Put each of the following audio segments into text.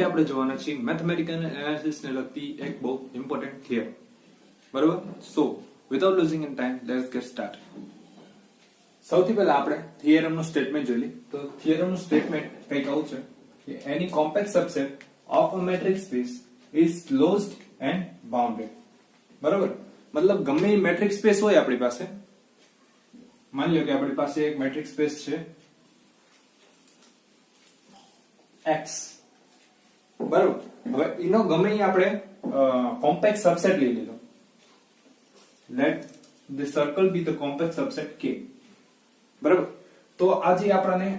આજે આપણે જોવાના છીએ મેથેમેટિકલ એનાલિસિસ ને લગતી એક બહુ ઇમ્પોર્ટન્ટ થિયરમ. બરોબર? So without losing in time let's get start. સૌથી પહેલા આપણે થિયરમ નું સ્ટેટમેન્ટ જોઈ લઈએ. તો થિયરમ નું સ્ટેટમેન્ટ કંઈક આવું છે કે એની compact subset of a metric space is closed and bounded. બરોબર? મતલબ ગમે એ મેટ્રિક સ્પેસ હોય આપણી પાસે, માની લો કે આપણી પાસે એક મેટ્રિક સ્પેસ છે X. બરોબર? હવે એનો ગમે એ આપણે કોમ્પેક્ટ સબસેટ લઈ લીધો. Let the circle be the compact subset K. બરાબર? તો આ જે આપણને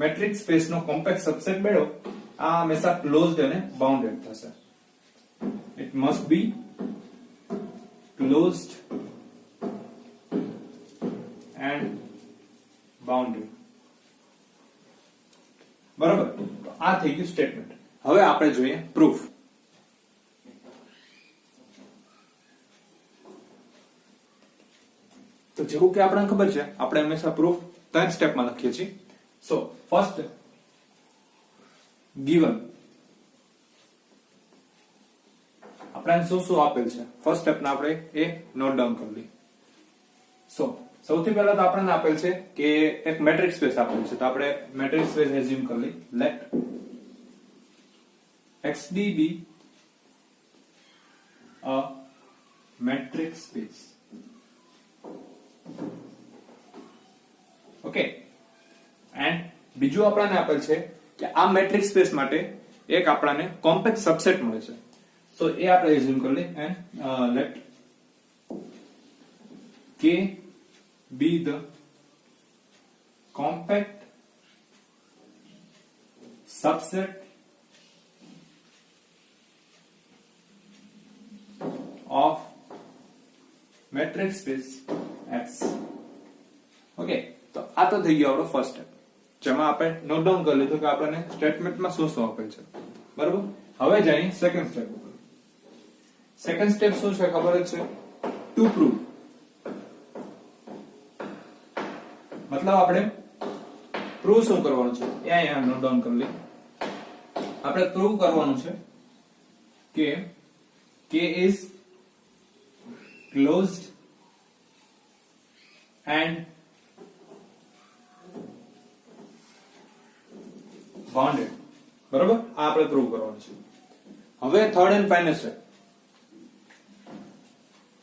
મેટ્રિક સ્પેસ નો કોમ્પેક્ટ સબસેટ મળ્યો, આ હંમેશા ક્લોઝડ અને બાઉન્ડેડ થશે. It must be closed and bounded. બરાબર? તો આ થઈ ગયું સ્ટેટમેન્ટ. હવે આપણે જોઈએ પ્રૂફ. તો જેવું કે આપણને ખબર છે, આપણે હંમેશા પ્રૂફ 3 સ્ટેપમાં લખીએ છીએ. સો ફર્સ્ટ ગિવન આપણે શું આપેલ છે, ફર્સ્ટ સ્ટેપ ને આપણે એ નોટ ડાઉન કરી લઈએ. સો સૌથી પહેલા તો આપણને આપેલ છે કે એક મેટ્રિક સ્પેસ આપેલ છે, તો આપણે મેટ્રિક સ્પેસ એઝ્યુમ કરી લઈએ. Let XD be a metric space. Okay, and બીજું આપણને આપેલ છે કે આ મેટ્રિક સ્પેસ માટે એક આપણને કોમ્પેક્ટ સબસેટ મળે છે. તો એ આપણે એઝ્યુમ કરી લઈએ and let K be the compact subset of metric space X. Okay, તો આ તો થઈ ગયો આપણો ફર્સ્ટ સ્ટેપ, જેમાં આપણે નોટ ડાઉન કરી લીધું કે આપણને સ્ટેટમેન્ટમાં શું આપેલ છે. બરાબર? હવે જઈએ સેકન્ડ સ્ટેપ ઉપર. સેકન્ડ સ્ટેપ શું છે ખબર જ છે? Two prove. મતલબ આપણે પ્રૂવ શું કરવાનું છે એ અહીંયા નોટ ડાઉન કરી લઈએ. આપણે પ્રૂવ કરવાનું છે કે K is closed and bounded. બરોબર? આ આપણે પ્રૂવ કરવાનું છે. હવે third and final step,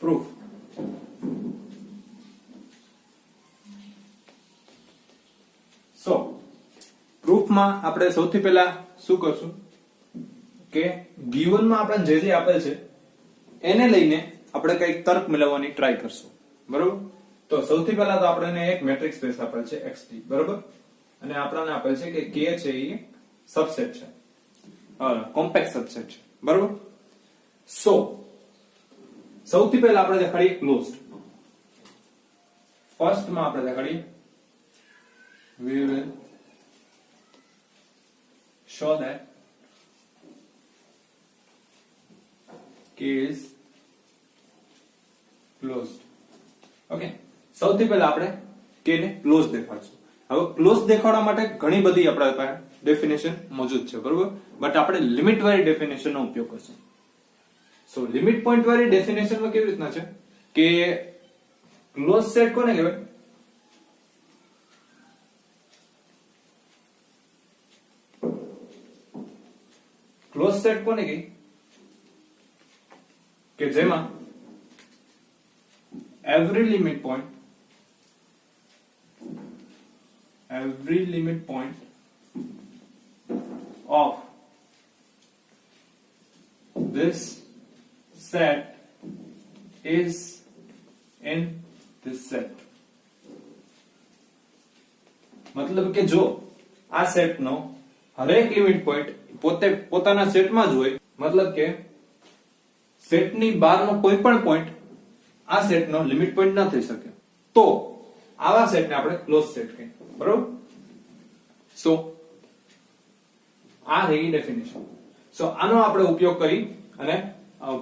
proof. So પ્રૂફમાં આપણે સૌથી પહેલા શું કરશું કે ગિવનમાં આપણે જે આપેલ છે એને લઈને આપણે કઈક તર્ક મેળવવાની ટ્રાય કરશું. બરોબર? તો સૌથી પહેલા તો આપણને એક મેટ્રિક સ્પેસ આપેલ છે XD. બરોબર? અને આપણને આપેલ છે કે K છે એ સબસેટ છે, કોમ્પેક્ટ સબસેટ છે. બરોબર? સો સૌથી પહેલા આપણે દેખાડીએ ક્લોઝડ. ફર્સ્ટ માં આપણે દેખાડીએ we will show that K is closed. Okay, સૌથી પહેલા આપણે K ને ક્લોઝ દેખાડશું. હવે ક્લોઝ દેખાડવા માટે ઘણી બધી આપણા પાસે ડેફિનેશન મોજૂદ છે. બરોબર? બટ આપણે લિમિટ વાળી ડેફિનેશન નો ઉપયોગ કરશું. સો લિમિટ પોઈન્ટ વાળી ડેફિનેશનમાં કેવી રીતના છે કે ક્લોઝ સેટ કોને કહેવાય? ક્લોઝ સેટ કોને કહે? કે જેમાં every limit point of this set is in this set. મતલબ કે જો આ સેટ નો હરેક લિમિટ પોઈન્ટ પોતાના સેટમાં જ હોય, મતલબ કે સેટની બહારનો કોઈ પણ પોઈન્ટ આ સેટનો લિમિટ પોઈન્ટ ન થઈ શકે, તો આવા સેટને આપણે ક્લોઝ સેટ કહીએ. બરોબર? સો આ રહી ડેફિનેશન. સો આનો આપણે ઉપયોગ કરી અને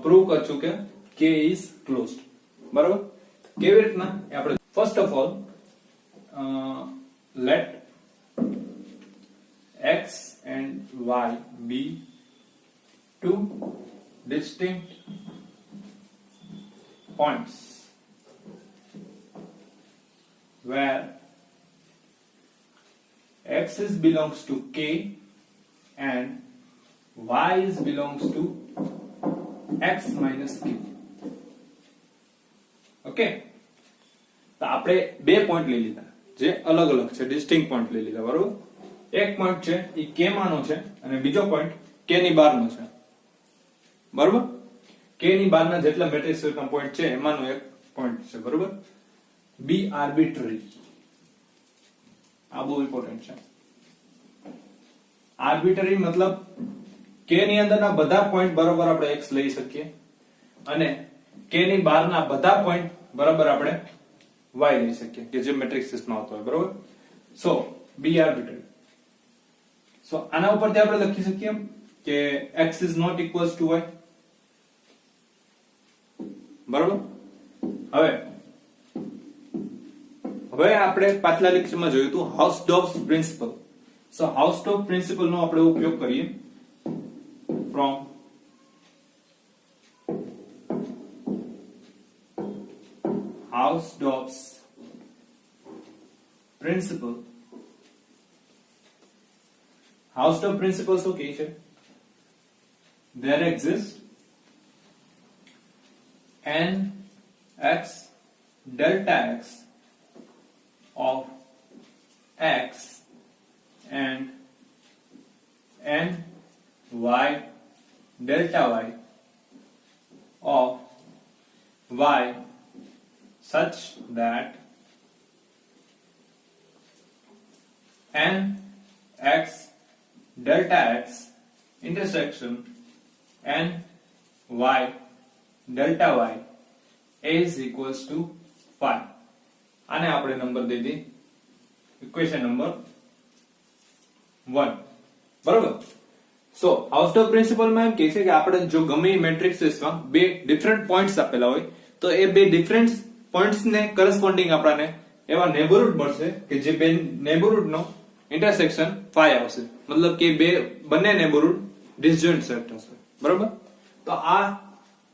પ્રૂવ કરશું કે K is closed. બરોબર? કેવી રીતના એ આપણે first of all let x and y be two distinct points where x is belongs to k and y is belongs to x minus k. Okay, તો આપણે બે પોઈન્ટ લઈ લીધા જે અલગ અલગ છે, ડિસ્ટિંક્ટ પોઈન્ટ લઈ લીધા, બરોબર. એક પોઈન્ટ છે એ k માનો છે અને બીજો પોઈન્ટ k ની બહારનો છે, બરોબર. k ની બહારના જેટલા મેટ્રિક્સના પોઈન્ટ છે એમાંનો એક પોઈન્ટ છે, બરોબર. બી આર્બિટ્રરી, આ બહુ ઇમ્પોર્ટન્ટ છે. આર્બિટ્રરી મતલબ k ની અંદરના બધા પોઈન્ટ બરોબર આપણે x લઈ શકીએ અને k ની બહારના બધા પોઈન્ટ બરાબર આપણે y લઈ શકીએ કે જે મેટ્રિક્સમાં આવતો હોય, બરોબર. સો બી આર્બિટ્રરી. સો આના ઉપરથી આપણે લખી શકીએ કે x is not equals to y, બરોબર. હવે આપણે પાછલા લેક્ચરમાં જોયું હતું હાઉસડોર્ફ પ્રિન્સિપલ. સો હાઉસડોર્ફ પ્રિન્સિપલ નો આપણે ઉપયોગ કરીએ from Hausdorff's principle. Hausdorff principle શું કહે છે? There exists n x delta x of x and n y delta y of y such that n x delta x intersection n y delta y is equals to 5. આને આપણે number દઈ દી equation number 1, બરોબર. સો હાઉસડોર્ફ principal માં એમ કહે છે કે આપણે જો ગમે મેટ્રિક્સમાં બે ડિફરન્ટ પોઈન્ટ્સ આપેલા હોય તો એ બે ડિફરન્ટ પોઈન્ટ્સ ને કરસ્પોન્ડિંગ આપણને એવા નેબરહુડ મળશે કે જે બે નેબરહુડ નો ઇન્ટરસેક્શન 5 આવશે, મતલબ કે બંને નેબરહુડ ડિસજોઇન્ટ સેટ હશે, બરોબર. તો આ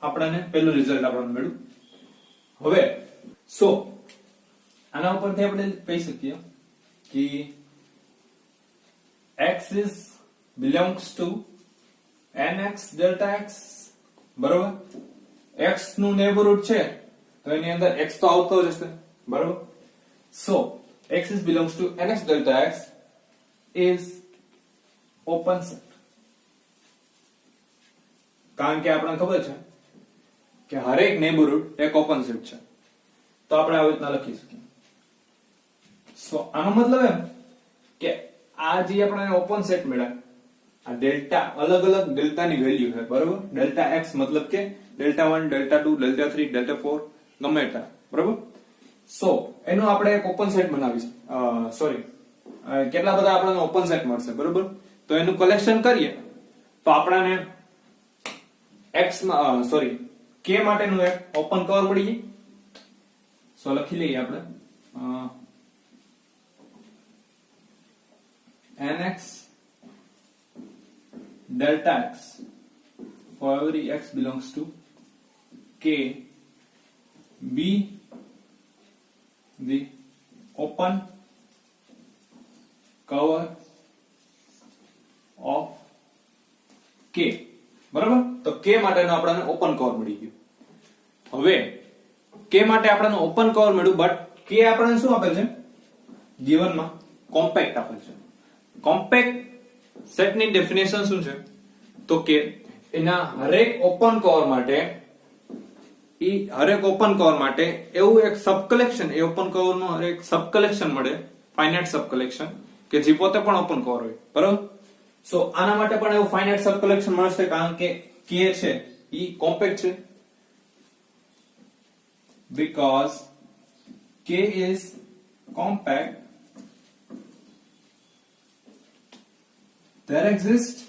આપણને પહેલું રિઝલ્ટ આપણને મળ્યું. હવે સો આના ઉપરથી આપણે કહી શકીએ કે x is belongs to nx delta x, બરોબર. x નું નેબરહુડ છે તો એની અંદર x તો આવતો જ હશે, બરોબર. સો x is belongs to nx delta x is open set. કારણ કે આપણને ખબર છે કે હરેક નેબરહુડ એક ઓપન સેટ છે, તો આપણે આવી રીતના લખી શકીએ. સો આનો મતલબ એમ કે આ જે આપણે ઓપન સેટ મળ્યા, આ ડેલ્ટા અલગ અલગ ડેલ્ટાની વેલ્યુ છે, બરોબર. ડેલ્ટા x મતલબ કે ડેલ્ટા 1 ડેલ્ટા 2 ડેલ્ટા 3 ડેલ્ટા 4 ગમે એટલા, બરોબર. સો એનું આપણે એક ઓપન સેટ બનાવીશું, સોરી કેટલા બધા આપણને ઓપન સેટ મળશે, બરોબર. તો એનું કલેક્શન કરીએ તો આપણને x સોરી k માટેનું એક ઓપન કવર મળી જાય. સો લખી લઈએ આપણે nx delta x for every x belongs to k be the open cover of k, બરાબર. તો k માટેનો આપણને ઓપન કવર મળી ગયું. હવે k માટે આપણને ઓપન કવર મળ્યું, બટ k આપણને શું આપેલ છે ગિવનમાં? કોમ્પેક્ટ આપેલ છે. કોમ્પેક્ટ સેટની ડેફિનેશન શું છે? તો કે એના હરેક ઓપન કવર માટે એવું એક સબ કલેક્શન, એ ઓપન કવર નું એક સબ કલેક્શન મળે, ફાઇનાઇટ સબ કલેક્શન, કે જે પોતે પણ ઓપન કવર હોય, બરાબર. સો આના માટે પણ એવું ફાઇનાઇટ સબ કલેક્શન મળશે કારણ કે k છે ઈ કોમ્પેક્ટ છે, because k is compact. There exists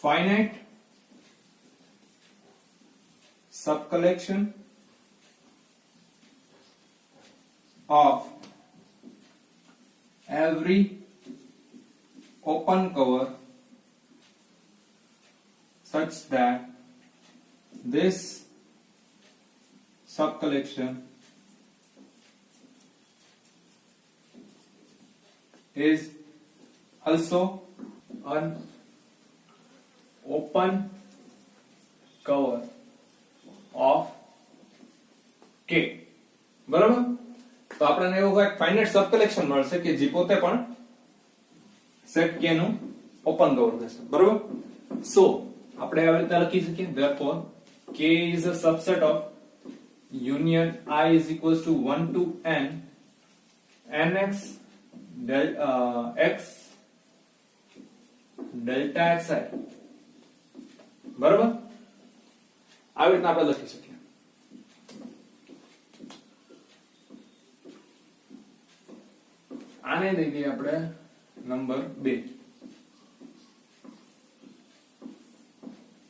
finite subcollection of every open cover such that this subcollection is also an open cover of K. બરાબર? તો આપણને એવું એક ફાઇનાઇટ સબ કલેક્શન મળશે કે જે પોતે પણ સેટ K નું ઓપન કવર થશે. બરાબર? સો આપણે આવી રીતે લખી શકીએ therefore K is a subset of union I is equals to 1 to n nx x delta xi. બરાબર? આવી રીતે આપણે લખી શકીએ. આને દઈ દઈએ આપણે નંબર 2.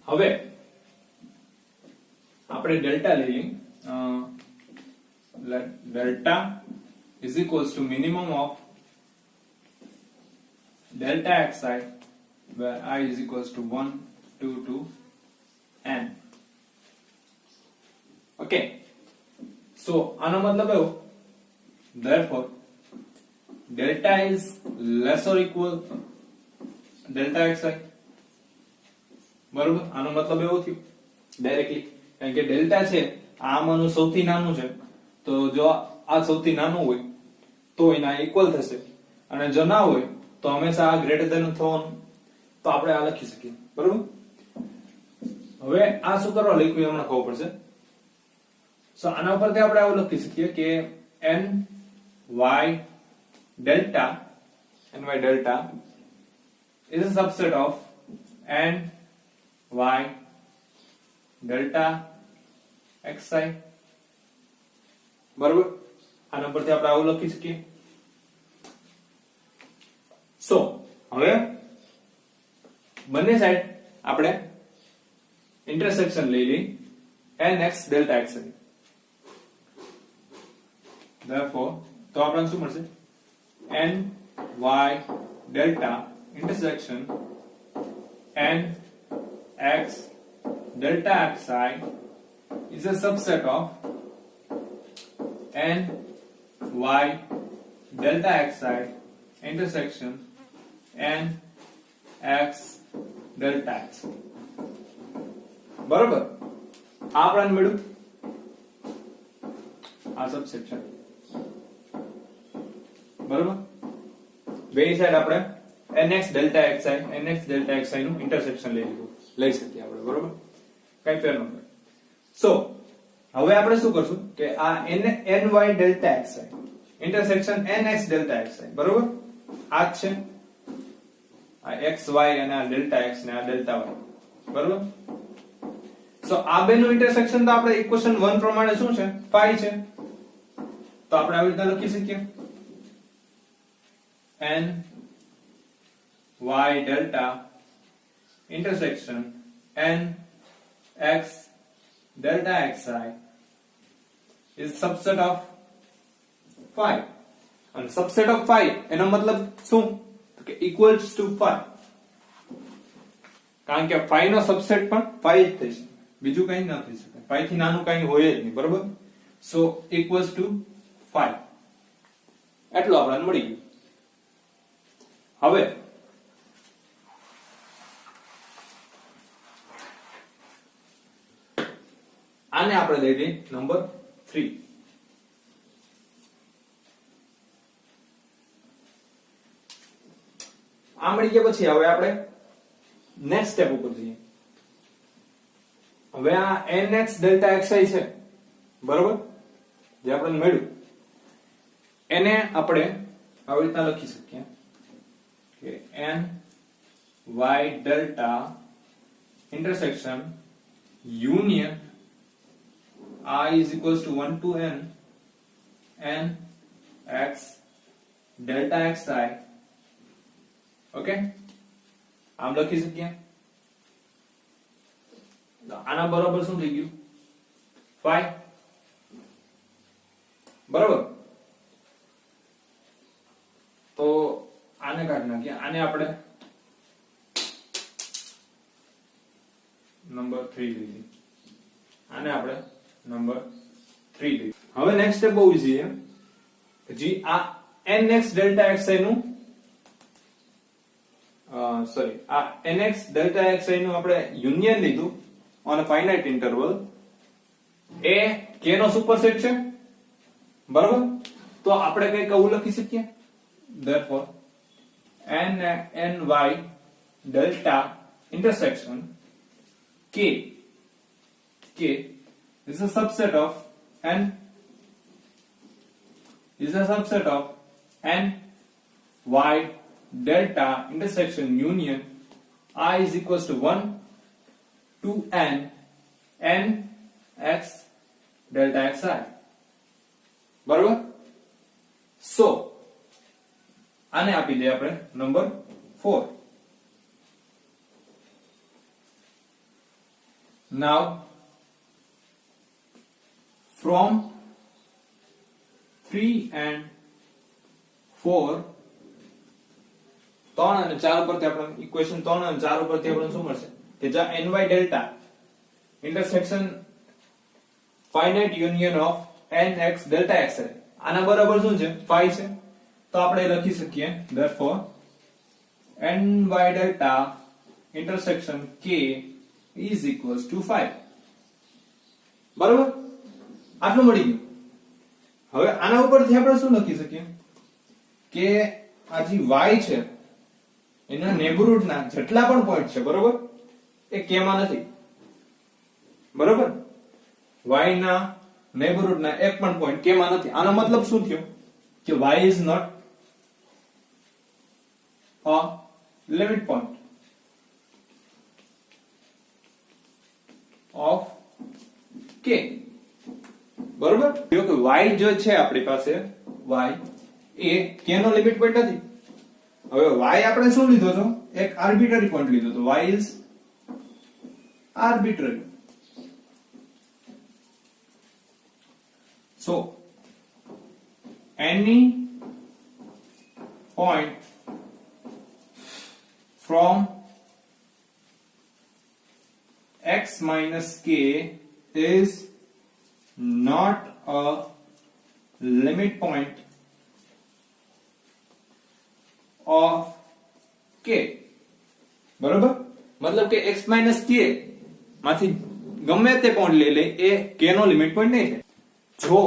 હવે આપણે ડેલ્ટા લઈએ. Delta is equals to minimum of delta xi where I is equals to 1 2 to n. Okay, so આનો મતલબ એવો therefore delta is less or equal delta xi. બરોબર? આનો મતલબ એવો થયો ડાયરેક્ટલી, કારણ કે ડેલ્ટા છે આમાંનું સૌથી નાનું છે, તો જો આ સૌથી નાનું હોય તો એના ઇક્વલ થશે, અને જો ના હોય તો હંમેશા આ ગ્રેટર ધેન થવાનું. તો આપણે આ લખી શકીએ. બરોબર? હવે આ શું કરવા લખ્યું એમને ખબર પડશે. સો આના ઉપરથી આપણે આવું લખી શકીએ કે n y delta is a subset of n y delta xi. બરોબર? આના પરથી આપણે આવું લખી શકીએ. સો હવે બંને સાઈડ આપણે ઇન્ટરસેક્શન લઈ લઈ nx delta xi. therefore તો આપણને શું મળશે? n y delta intersection n x delta xi is a subset of n y delta xi intersection n x delta x. બરોબર? આ આપણને મળ્યું આ સબસેક્શન. બરોબર? બે સાઈડ આપણે nx delta xi નું ઇન્ટરસેક્શન લઈ શકીએ આપણે. બરોબર? કઈ ફેર ન પડે. સો હવે આપણે શું કરશું કે આ ny delta xi intersection nx delta xi. બરોબર? આ જ છે આ xy અને આ delta x ને આ delta y. બરોબર? સો આ બેનું ઇન્ટરસેક્શન તો આપણે ઇક્વેશન 1 પ્રમાણે શું છે? phi છે. તો આપણે આવી રીતે લખી શકીએ n y delta intersection n x delta xi is subset of phi. અને subset of phi એનો મતલબ શું? તો કે equals to phi. કારણ કે phi નો સબસેટ પણ phi જ થઈ શકે, બીજું કંઈ ન થઈ શકે. phi થી નાનું કંઈ હોય જ નહીં. બરોબર? સો equals to phi. એટલું આપણને મળી ગયું. હવે આને આપણે દઈ દઈએ નંબર 3. આ મળી ગયા પછી હવે આપણે નેક્સ્ટ સ્ટેપ ઉપર જઈએ. હવે આ nx delta xi છે. બરોબર? જે આપણને મળ્યું એને આપણે આવી રીતના લખી શકીએ કે n y delta intersection union I is equals to 1 to n x delta xi. Okay? આમ લખી શકીએ. આના બરાબર શું થઈ ગયું? phi. બરાબર? તો આને કાઢી નાખીએ. આને આપણે નંબર 3 લઈએ. આને આપણે નંબર 3 લઈએ. હવે નેક્સ્ટ સ્ટેપ બહુ ઈઝી છે. જી આ nx delta xi નું આ nx delta xi નું આપણે યુનિયન લીધું ઓન અ ફાઇનાઇટ ઇન્ટરવલ. એ k નો સુપરસેટ છે, બરાબર? તો આપણે કઈ કવું લખી શકીએ. therefore ny delta intersection k is a subset of n y delta intersection union I is equals to 1 to n x delta xi. બરાબર? સો આને આપી દે આપણે નંબર 4. now from 3 and 4 3 અને 4 ઉપરથી આપણે ઇક્વેશન 3 અને 4 ઉપરથી આપણને શું મળશે કે જ્યાં ny delta intersection finite union of nx delta xi આના બરાબર શું છે 5 છે. તો આપણે લખી શકીએ therefore ny delta intersection k is equals to 5. બરાબર? આટલું મળી ગયું. હવે આના ઉપરથી આપણે શું લખી શકીએ કે આ જે y છે એના નેબરહુડ ના જેટલા પણ પોઈન્ટ છે, બરાબર, એ k માં નથી. બરાબર? y ના નેબરહુડ ના એક પણ પોઈન્ટ k માં નથી. આનો મતલબ શું થયો કે y is not a limit point of k. બરોબર? જો કે y જો છે આપણી પાસે y એ k નો લિમિટ પોઈન્ટ નથી. હવે y આપણે શું લીધો તો એક આર્બિટરી પોઈન્ટ લીધો તો y is arbitrary. so any point from x minus k is not a limit point of k. બરોબર? મતલબ કે x minus k માંથી ગમે તે પોઈન્ટ લઈ લે એ k નો લિમિટ પોઈન્ટ નહીં થાય. જો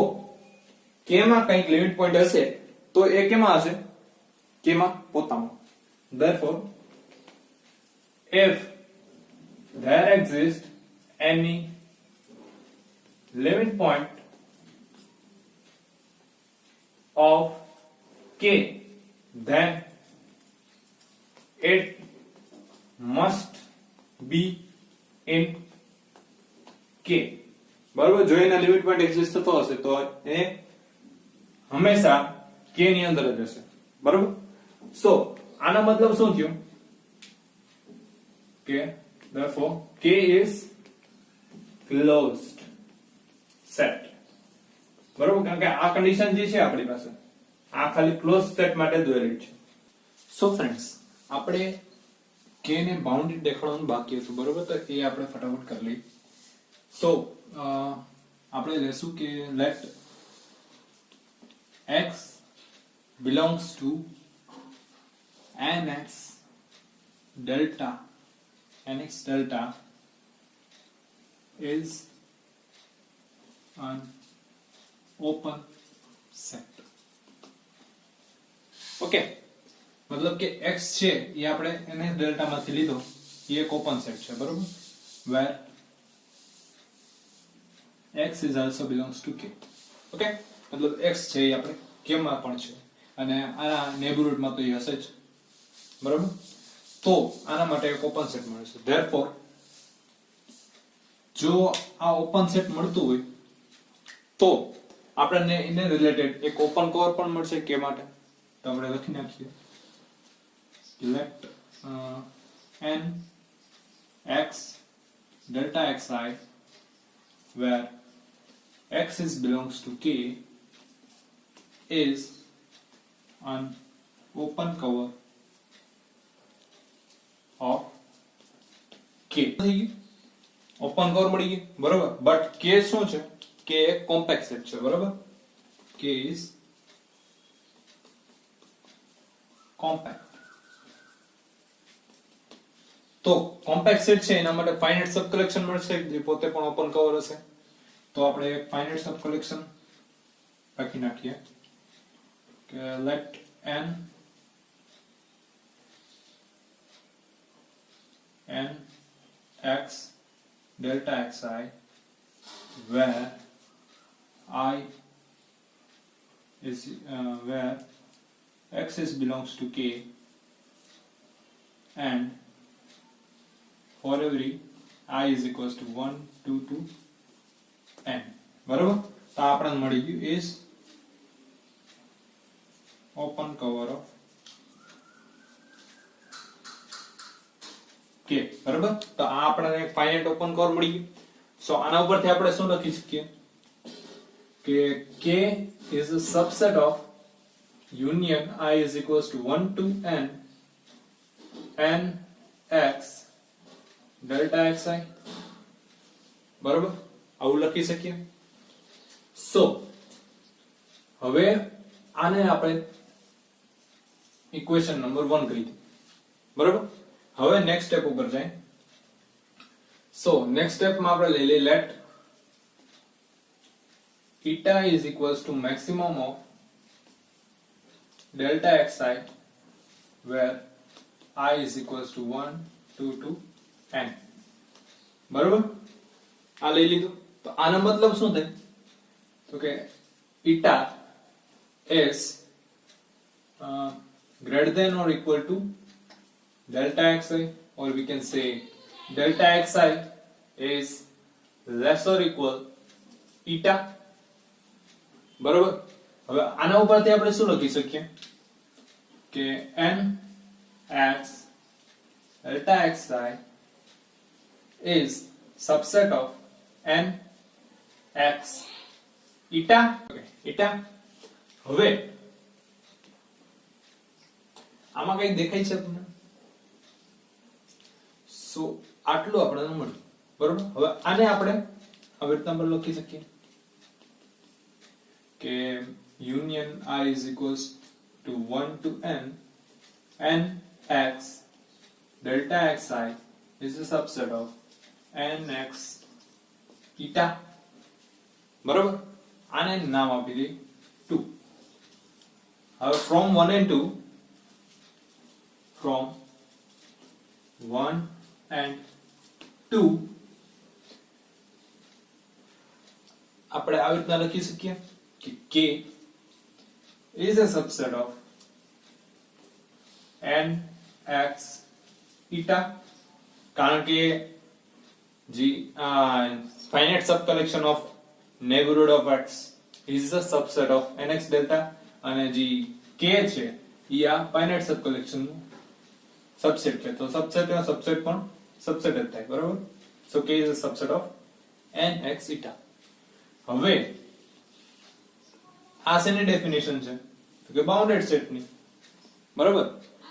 k માં કંઈક લિમિટ પોઈન્ટ હશે તો એ કેમાં હશે? k માં પોતામાં. therefore if there exists any limit point of k, then it must be in k. બરાબર? જો એના લિમિટ પોઈન્ટ એક્ઝિસ્ટ થતો હશે તો એ હંમેશા k ની અંદર જ હશે. બરાબર? સો આનો મતલબ શું થયો કે therefore k is closed set. બરોબર? કારણ કે આ કન્ડિશન જે છે આપણી પાસે આ ખાલી ક્લોઝ સેટ માટે દોરેલી છે. સો ફ્રેન્ડ્સ, આપણે k ને બાઉન્ડેડ દેખાડવાનું બાકી હતું. બરોબર? તો એ આપણે ફટાફટ કરી લઈએ. સો આપણે લેશું કે let x belongs to nx delta is an open set. Okay? મતલબ કે x છે એ આપણે nx ડેલ્ટા માંથી લીધો, એ એક ઓપન સેટ છે. બરોબર? where x is also belongs to k. Okay? મતલબ x છે એ આપણે k માં પણ છે અને આના નેબરહુડ માં તો એ હશે જ. બરોબર? તો આના માટે એક ઓપન સેટ મળે છે. therefore જો આ ઓપન સેટ મળતું હોય તો આપણને એને રિલેટેડ એક ઓપન કવર પણ મળશે કે માટે. તો આપણે લખી નાખીએ let n x delta xi where x is belongs to k is an open cover of કે ઓપન કવર મળી ગયું બરોબર. બટ કે શું છે કે એક કોમ્પેક્ટ સેટ છે બરોબર. કે ઇઝ કોમ્પેક્ટ. તો કોમ્પેક્ટ સેટ છે એના માટે ફાઇનાઇટ સબ કલેક્શન મળશે જે પોતે પણ ઓપન કવર હશે. તો આપણે એક ફાઇનાઇટ સબ કલેક્શન લખી નાખીએ કે late n x delta xi where I is where x is belongs to k and for every I is equals to 1 2 to n બરોબર. તો આપણને મળી ગયું is open cover of k બરોબર. તો આ આપણને એક ફાઇનાઇટ ઓપન કવર મળી ગયું. સો આના ઉપરથી આપણે શું લખી શકીએ કે k is a subset of union I is equals to 1 to n x delta xi બરોબર. આવું લખી શકીએ. સો હવે આને આપણે ઇક્વેશન નંબર 1 કહી દઈએ બરોબર. હવે નેક્સ્ટ સ્ટેપ ઉપર જાય. સો નેક્સ્ટ સ્ટેપ માં આપણે લઈ લઈએ late eta is equals to maximum of delta xi where I is equals to 1 2 to n બરોબર. આ લઈ લીધું. તો આનો મતલબ શું થાય તો કે eta is greater than or equal to delta xi or we can say delta xi is less or equal eta બરોબર. હવે આના ઉપરથી આપણે શું લખી શકીએ કે n x delta xi is subset of n x eta eta. હવે આમાં કઈ દેખાય છે તમને? સો આટલું આપણને મળ્યું બરોબર. હવે આને આપણે આવી રીતના લખી શકીએ કે union I is equals to 1 to n x delta xi is a subset of n x eta બરોબર. આને નામ આપી દઈએ 2. હવે from 1 and 2 from 1 and 2 આપણે આવી રીતના લખી શકીએ કે k is a subset of n x eta કારણ કે જી finite subcollection of neighborhood of x is a subset of nx delta અને જી k છે ઈ આ finite subcollection નું subset છે. તો subset નો subset પણ subset જ થાય બરોબર. so k is a subset of nx eta. હવે આ શેની ડેફિનેશન છે તો કે બાઉન્ડેડ સેટ ની બરોબર.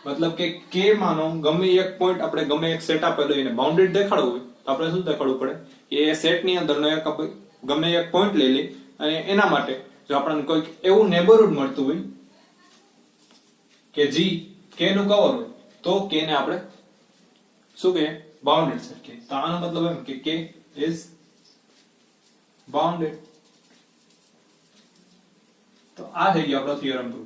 મતલબ કે k માનો ગમે એક પોઈન્ટ આપણે ગમે એક સેટ આપેલો એને બાઉન્ડેડ દેખાડવું હોય તો આપણે શું દેખાડવું પડે એ સેટ ની અંદરનો એક ગમે એક પોઈન્ટ લઈ લે અને એના માટે જો આપણને કોઈ એવું નેબરહુડ મળતું હોય કે જી k નું કવર હોય તો k ને આપણે શું કહીએ બાઉન્ડેડ સેટ કહીએ. તો આનો મતલબ એમ કે k is bounded. તો આ થઈ ગયો આપણો થિયરમ 2.